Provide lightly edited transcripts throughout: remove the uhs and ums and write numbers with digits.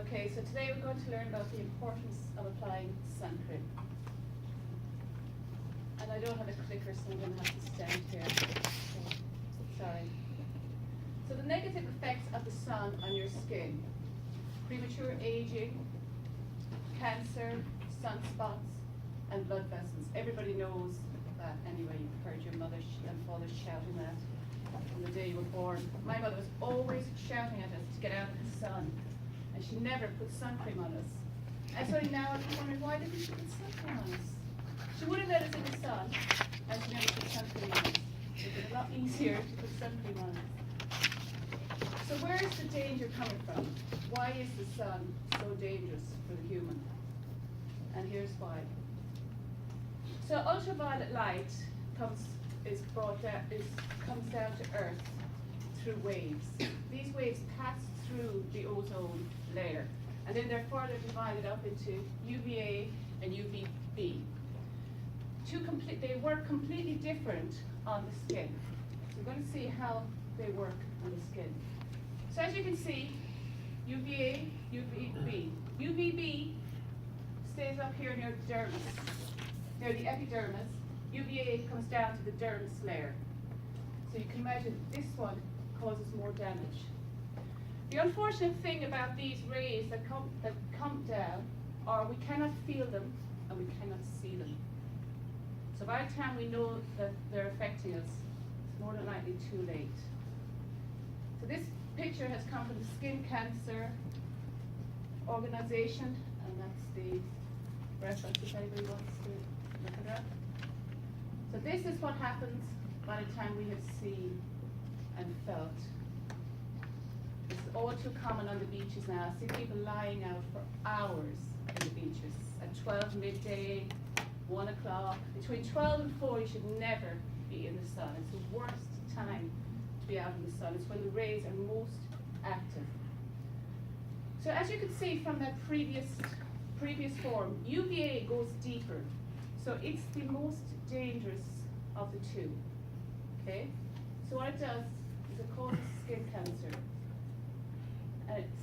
Okay, so today we're going to learn about the importance of applying sun cream. And I don't have a clicker, so I'm going to have to stand here. Sorry. So the negative effects of the sun on your skin: premature aging, cancer, sunspots, and blood vessels. Everybody knows that anyway. You've heard your mother and father shouting that from the day you were born. My mother was always shouting at us to get out of the sun, and she never put sun cream on us. And so now I'm wondering, why didn't she put sun cream on us? She would have let us in the sun, and she never put sun cream on us. It would be a lot easier to put sun cream on us. So where is the danger coming from? Why is the sun so dangerous for the human? And here's why. So ultraviolet light comes down to Earth through waves. These waves pass through the ozone layer, and then they're further divided up into UVA and UVB. They work completely different on the skin. So we're going to see how they work on the skin. So as you can see, UVA, UVB. UVB stays up here near the dermis, near the epidermis. UVA comes down to the dermis layer. So you can imagine this one causes more damage. The unfortunate thing about these rays that come down are we cannot feel them and we cannot see them. So by the time we know that they're affecting us, it's more than likely too late. So this picture has come from the Skin Cancer Organization, and that's the reference if anybody wants to look it up. So this is what happens by the time we have seen and felt. This is all too common on the beaches now. I see people lying out for hours on the beaches at 12 midday, 1 o'clock. Between 12 and 4 you should never be in the sun. It's the worst time to be out in the sun. It's when the rays are most active. So as you can see from that previous form, UVA goes deeper. So it's the most dangerous of the two. Okay? So what it does is it causes skin cancer.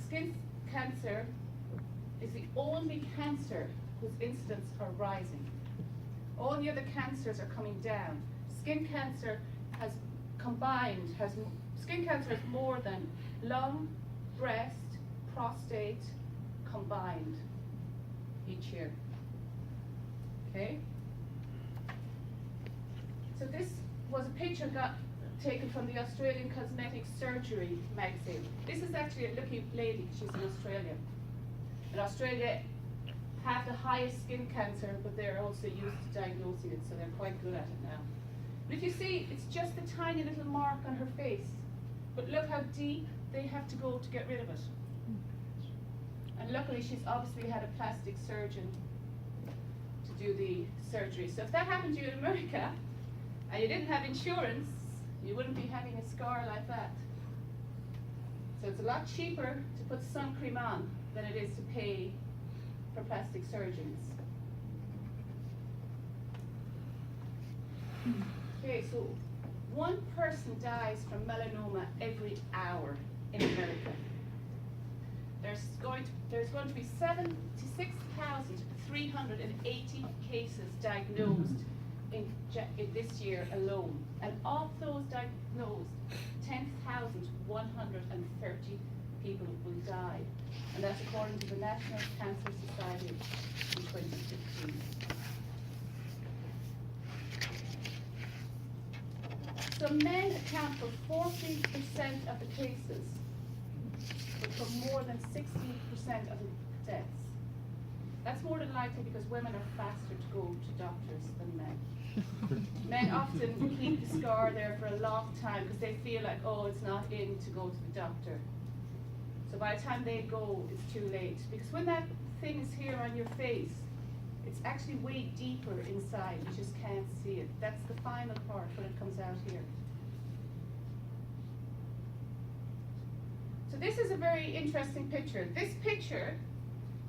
Skin cancer is the only cancer whose incidence are rising. All the other cancers are coming down. Skin cancer skin cancer is more than lung, breast, prostate combined each year. Okay? So this was a picture taken from the Australian Cosmetic Surgery magazine. This is actually a lucky lady, she's in Australia. In Australia have the highest skin cancer, but they're also used to diagnosing it, so they're quite good at it now. But if you see, it's just a tiny little mark on her face. But look how deep they have to go to get rid of it. And luckily she's obviously had a plastic surgeon to do the surgery. So if that happened to you in America, and you didn't have insurance, you wouldn't be having a scar like that. So it's a lot cheaper to put sun cream on than it is to pay for plastic surgeons. Okay, so one person dies from melanoma every hour in America. There's going to be 76,380 cases diagnosed in this year alone. And of those diagnosed, 10,130 people will die. And that's according to the National Cancer Society in 2015. So men account for 40% of the cases, but for more than 60% of the deaths. That's more than likely because women are faster to go to doctors than men. Men often keep the scar there for a long time because they feel like, oh, it's not in to go to the doctor. So by the time they go, it's too late. Because when that thing is here on your face, it's actually way deeper inside. You just can't see it. That's the final part when it comes out here. So this is a very interesting picture.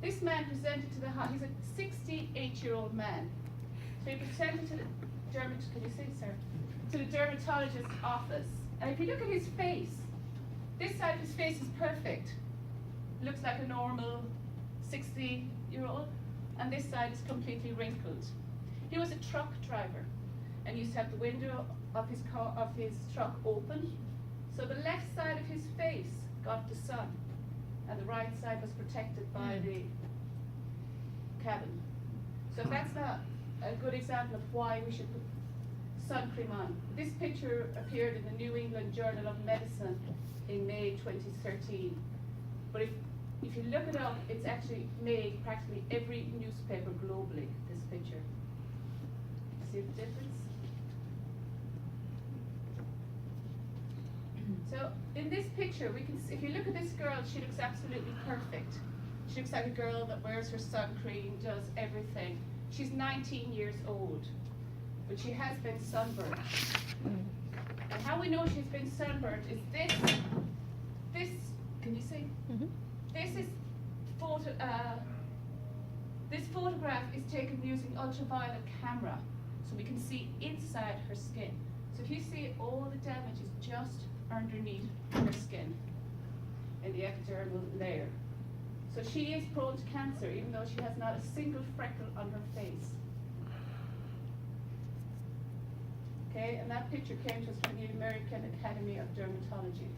This man presented to the he's a 68-year-old man. So he presented to the dermatologist's office. And if you look at his face, this side of his face is perfect. looks like a normal 60-year-old, and this side is completely wrinkled. He was a truck driver, and used to have the window of his truck open, so the left side of his face got the sun, and the right side was protected by the cabin. So that's not a good example of why we should put sun cream on. This picture appeared in the New England Journal of Medicine in May 2013. But if you look it up, it's actually made practically every newspaper globally, this picture. See the difference? So in this picture, we can see, if you look at this girl, she looks absolutely perfect. She looks like a girl that wears her sun cream, does everything. She's 19 years old, but she has been sunburned. And how we know she's been sunburned is this, can you see? Mm-hmm. This photograph is taken using ultraviolet camera, so we can see inside her skin. So if you see, all the damage is just underneath her skin, in the epidermal layer. So she is prone to cancer, even though she has not a single freckle on her face. Okay, and that picture came to us from the American Academy of Dermatology.